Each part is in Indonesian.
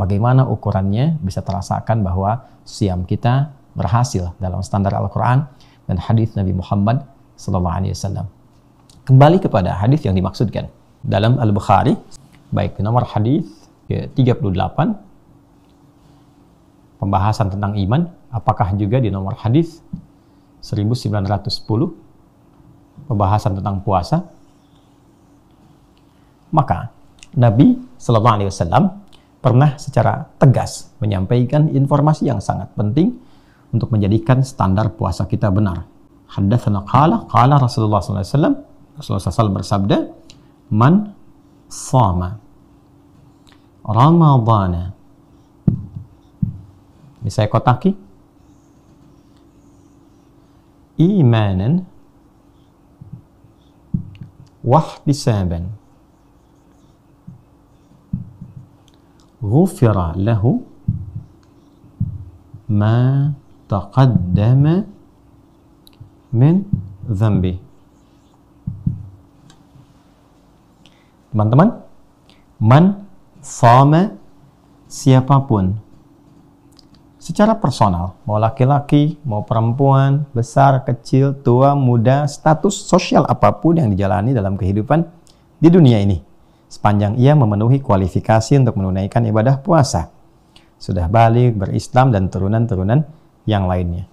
bagaimana ukurannya bisa terasakan bahwa siam kita berhasil dalam standar Al-Quran dan hadis Nabi Muhammad SAW. Kembali kepada hadis yang dimaksudkan dalam Al-Bukhari, baik di nomor hadis ke-38, pembahasan tentang iman, apakah juga di nomor hadis 1910, pembahasan tentang puasa. Maka Nabi SAW pernah secara tegas menyampaikan informasi yang sangat penting untuk menjadikan standar puasa kita benar. Haddatsana qala Rasulullah SAW, Rasulullah SAW bersabda, man shama Ramadhana. Ini saya kotaki. Imanan wahtisaban ghufira lahu ma taqaddama min dhanbi. Teman-teman, man shama, siapapun secara personal, mau laki-laki, mau perempuan, besar, kecil, tua, muda, status sosial apapun yang dijalani dalam kehidupan di dunia ini, sepanjang ia memenuhi kualifikasi untuk menunaikan ibadah puasa, sudah balik, berislam, dan turunan-turunan yang lainnya.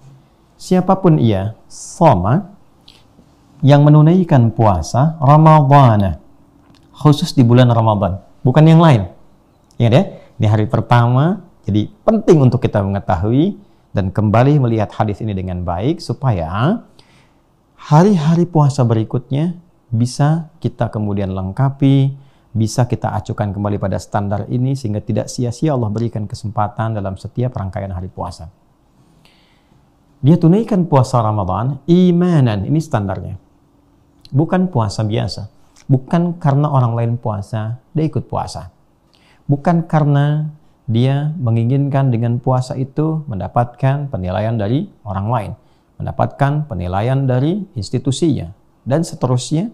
Siapapun ia, shoma, yang menunaikan puasa Ramadhana, khusus di bulan Ramadan, bukan yang lain. Ingat ya, ini hari pertama, jadi penting untuk kita mengetahui dan kembali melihat hadis ini dengan baik supaya hari-hari puasa berikutnya bisa kita kemudian lengkapi, bisa kita acukan kembali pada standar ini sehingga tidak sia-sia Allah berikan kesempatan dalam setiap rangkaian hari puasa. Dia tunaikan puasa Ramadan imanan, ini standarnya. Bukan puasa biasa. Bukan karena orang lain puasa, dia ikut puasa. Bukan karena dia menginginkan dengan puasa itu mendapatkan penilaian dari orang lain, mendapatkan penilaian dari institusinya, dan seterusnya.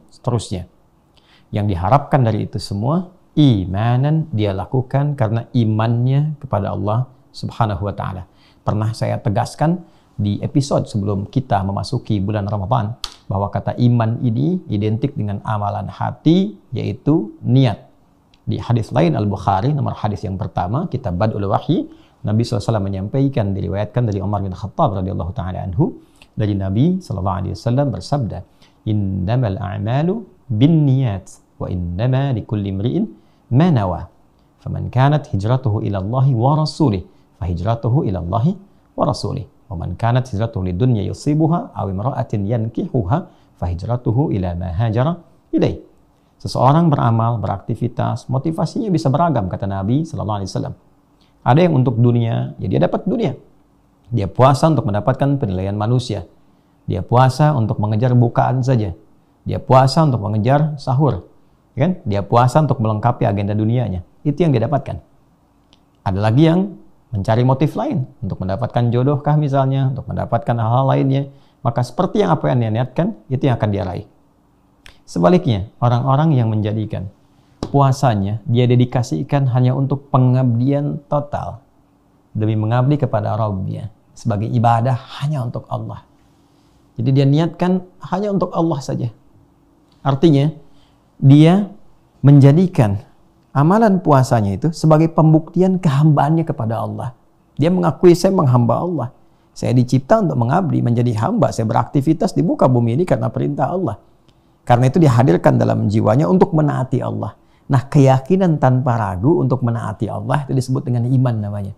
Yang diharapkan dari itu semua, imanan dia lakukan karena imannya kepada Allah Subhanahu wa Ta'ala. Pernah saya tegaskan di episode sebelum kita memasuki bulan Ramadan bahwa kata iman ini identik dengan amalan hati, yaitu niat. Di hadis lain Al-Bukhari, nomor hadis yang pertama, kitab Bad'ul Wahyi, Nabi SAW menyampaikan, diriwayatkan dari Umar bin Khattab radhiyallahu ta'ala anhu, dari Nabi SAW bersabda, innamal a'malu bin niyat wa innama likulli imri'in ma nawa faman kanat hijratuhu ila Allahi wa rasulih fa hijratuhu ila Allahi wa rasulih wa man kanat hijratuhu lidunya yusibuha aw imra'atin yankihuha fa hijratuhu ila ma hajara ilaih. Seseorang beramal, beraktivitas, motivasinya bisa beragam, kata Nabi SAW. Ada yang untuk dunia, ya dia dapat dunia. Dia puasa untuk mendapatkan penilaian manusia. Dia puasa untuk mengejar bukaan saja. Dia puasa untuk mengejar sahur. Kan? Dia puasa untuk melengkapi agenda dunianya. Itu yang dia dapatkan. Ada lagi yang mencari motif lain, untuk mendapatkan jodohkah misalnya, untuk mendapatkan hal-hal lainnya. Maka seperti yang apa yang dia niatkan, itu yang akan dia raih. Sebaliknya, orang-orang yang menjadikan puasanya dia dedikasikan hanya untuk pengabdian total demi mengabdi kepada Rabbnya sebagai ibadah hanya untuk Allah. Jadi dia niatkan hanya untuk Allah saja. Artinya dia menjadikan amalan puasanya itu sebagai pembuktian kehambaannya kepada Allah. Dia mengakui, saya menghamba Allah. Saya dicipta untuk mengabdi, menjadi hamba. Saya beraktivitas di muka bumi ini karena perintah Allah. Karena itu dihadirkan dalam jiwanya untuk menaati Allah. Nah, keyakinan tanpa ragu untuk menaati Allah itu disebut dengan iman namanya.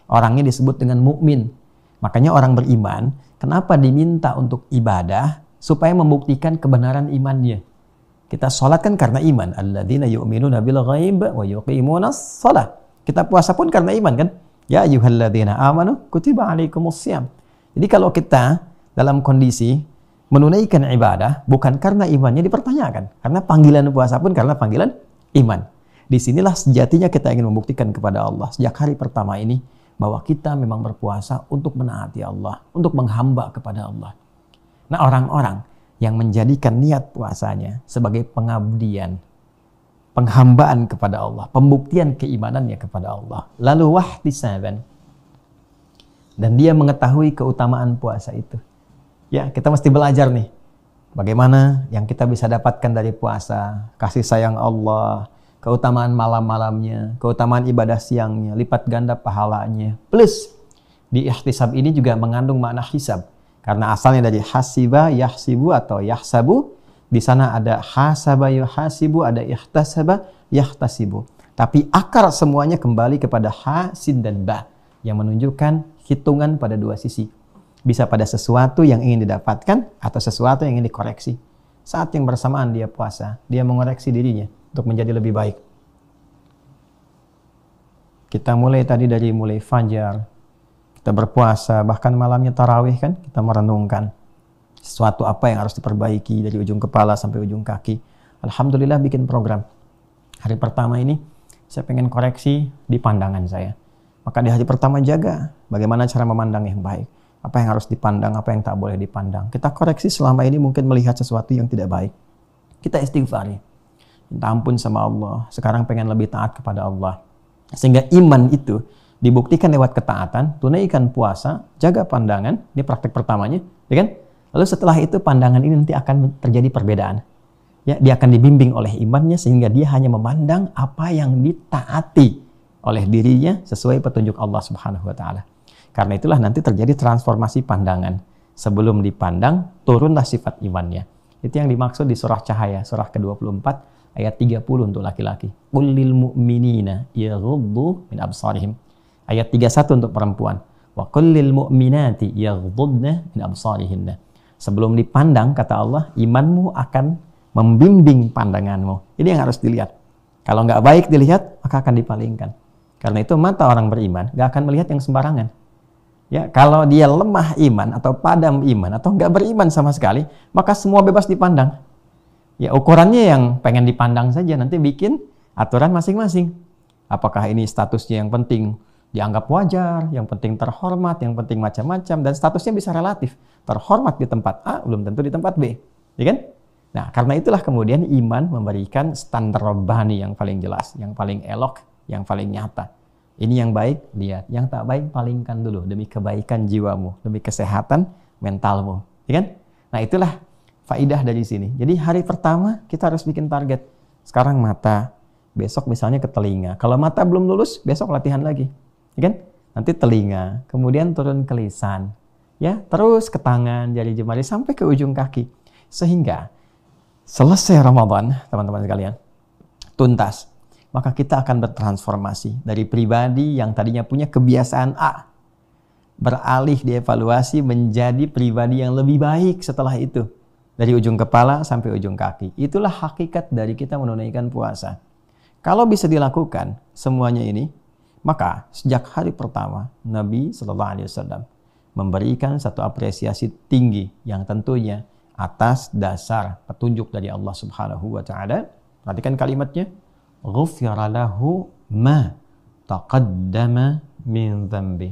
Orangnya disebut dengan mukmin. Makanya orang beriman, kenapa diminta untuk ibadah? Supaya membuktikan kebenaran imannya. Kita sholat kan karena iman. Alladzina yu'minuna bil ghaib wa yuqimunas shalah. Kita puasa pun karena iman kan? Ya ayyuhalladzina amanu kutiba alaikumussyam. Jadi kalau kita dalam kondisi menunaikan ibadah bukan karena imannya dipertanyakan, karena panggilan puasa pun karena panggilan iman. Disinilah sejatinya kita ingin membuktikan kepada Allah sejak hari pertama ini bahwa kita memang berpuasa untuk menaati Allah, untuk menghamba kepada Allah. Nah, orang-orang yang menjadikan niat puasanya sebagai pengabdian penghambaan kepada Allah, pembuktian keimanannya kepada Allah. Lalu wahtisaban, dan dia mengetahui keutamaan puasa itu. Ya, kita mesti belajar nih, bagaimana yang kita bisa dapatkan dari puasa, kasih sayang Allah, keutamaan malam-malamnya, keutamaan ibadah siangnya, lipat ganda pahalanya. Plus, di ihtisab ini juga mengandung makna hisab. Karena asalnya dari hasiba, yahsibu atau yahsabu. Di sana ada hasaba yuhasibu, ada ihtasaba yahtasibu. Tapi akar semuanya kembali kepada ha, sin, dan ba, yang menunjukkan hitungan pada dua sisi. Bisa pada sesuatu yang ingin didapatkan atau sesuatu yang ingin dikoreksi. Saat yang bersamaan dia puasa, dia mengoreksi dirinya untuk menjadi lebih baik. Kita mulai tadi dari mulai fajar, kita berpuasa, bahkan malamnya tarawih kan, kita merenungkan sesuatu apa yang harus diperbaiki dari ujung kepala sampai ujung kaki. Alhamdulillah bikin program. Hari pertama ini saya pengen koreksi di pandangan saya. Maka di hari pertama jaga bagaimana cara memandang yang baik. Apa yang harus dipandang, apa yang tak boleh dipandang. Kita koreksi selama ini mungkin melihat sesuatu yang tidak baik. Kita istighfari. Minta ampun sama Allah. Sekarang pengen lebih taat kepada Allah. Sehingga iman itu dibuktikan lewat ketaatan, tunaikan puasa, jaga pandangan. Ini praktek pertamanya, ya kan? Lalu setelah itu pandangan ini nanti akan terjadi perbedaan. Ya, dia akan dibimbing oleh imannya sehingga dia hanya memandang apa yang ditaati oleh dirinya sesuai petunjuk Allah Subhanahu wa taala. Karena itulah nanti terjadi transformasi pandangan. Sebelum dipandang, turunlah sifat imannya. Itu yang dimaksud di surah Cahaya, surah ke-24 ayat 30 untuk laki-laki. Qul lil mu'minina yaghuddu min absarihim. Ayat 31 untuk perempuan. Wa qul lil mu'minati yaghuddna min absarihinna. Sebelum dipandang, kata Allah, imanmu akan membimbing pandanganmu. Ini yang harus dilihat. Kalau nggak baik dilihat, maka akan dipalingkan. Karena itu mata orang beriman nggak akan melihat yang sembarangan. Ya, kalau dia lemah iman atau padam iman atau nggak beriman sama sekali, maka semua bebas dipandang. Ya, ukurannya yang pengen dipandang saja, nanti bikin aturan masing-masing. Apakah ini statusnya yang penting dianggap wajar, yang penting terhormat, yang penting macam-macam, dan statusnya bisa relatif. Terhormat di tempat A, belum tentu di tempat B. Ya kan? Nah, karena itulah kemudian iman memberikan standar robbani yang paling jelas, yang paling elok, yang paling nyata. Ini yang baik, lihat. Yang tak baik, palingkan dulu demi kebaikan jiwamu, demi kesehatan mentalmu. Ya kan? Nah, itulah faidah dari sini. Jadi hari pertama kita harus bikin target. Sekarang mata, besok misalnya ke telinga. Kalau mata belum lulus, besok latihan lagi. Ya kan? Nanti telinga, kemudian turun ke lisan. Ya, terus ke tangan, jari jemari sampai ke ujung kaki. Sehingga selesai Ramadan, teman-teman sekalian, tuntas. Maka kita akan bertransformasi dari pribadi yang tadinya punya kebiasaan A, beralih dievaluasi menjadi pribadi yang lebih baik setelah itu. Dari ujung kepala sampai ujung kaki. Itulah hakikat dari kita menunaikan puasa. Kalau bisa dilakukan semuanya ini, maka sejak hari pertama Nabi SAW memberikan satu apresiasi tinggi yang tentunya atas dasar petunjuk dari Allah Subhanahu wa taala. Perhatikan kalimatnya, ghufira lahu ma taqaddama min dzambi.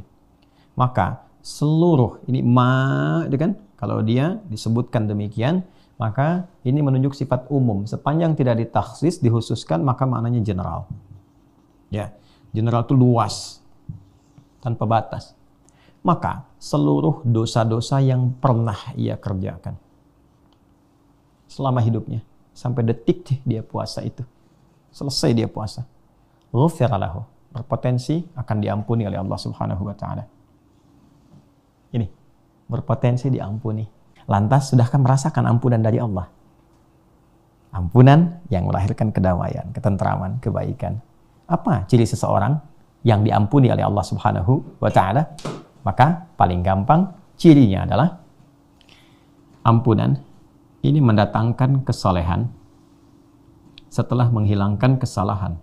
Maka seluruh ini ma, itu kan kalau dia disebutkan demikian, maka ini menunjuk sifat umum. Sepanjang tidak ditakhsis, dikhususkan, maka maknanya general. Ya, general itu luas, tanpa batas. Maka seluruh dosa-dosa yang pernah ia kerjakan selama hidupnya, sampai detik dia puasa itu, selesai dia puasa, ghufira lahu, berpotensi akan diampuni oleh Allah Subhanahu wa taala. Ini berpotensi diampuni. Lantas sudahkah merasakan ampunan dari Allah? Ampunan yang melahirkan kedamaian, ketentraman, kebaikan. Apa ciri seseorang yang diampuni oleh Allah Subhanahu wa taala? Maka paling gampang cirinya adalah ampunan ini mendatangkan kesolehan setelah menghilangkan kesalahan.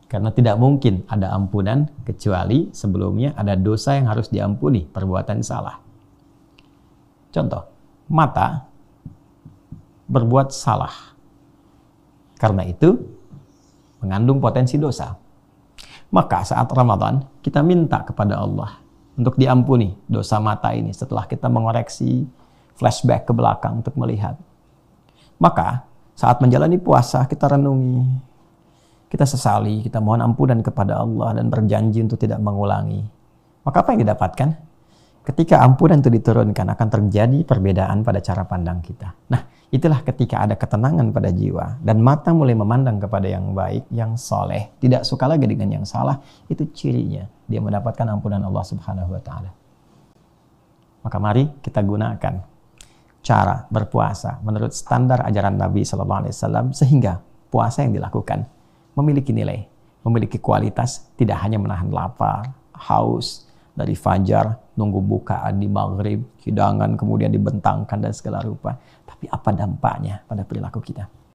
Karena tidak mungkin ada ampunan kecuali sebelumnya ada dosa yang harus diampuni, perbuatan salah. Contoh, mata berbuat salah. Karena itu mengandung potensi dosa. Maka saat Ramadan kita minta kepada Allah untuk diampuni dosa mata ini setelah kita mengoreksi, flashback ke belakang untuk melihat. Maka Saat menjalani puasa, kita renungi, kita sesali, kita mohon ampunan kepada Allah dan berjanji untuk tidak mengulangi. Maka apa yang didapatkan? Ketika ampunan itu diturunkan, akan terjadi perbedaan pada cara pandang kita. Nah, itulah ketika ada ketenangan pada jiwa dan mata mulai memandang kepada yang baik, yang soleh, tidak suka lagi dengan yang salah. Itu cirinya dia mendapatkan ampunan Allah Subhanahu wa Ta'ala. Maka mari kita gunakan cara berpuasa menurut standar ajaran Nabi SAW, sehingga puasa yang dilakukan memiliki nilai, memiliki kualitas, tidak hanya menahan lapar, haus dari fajar, nunggu bukaan di maghrib, hidangan kemudian dibentangkan dan segala rupa. Tapi apa dampaknya pada perilaku kita?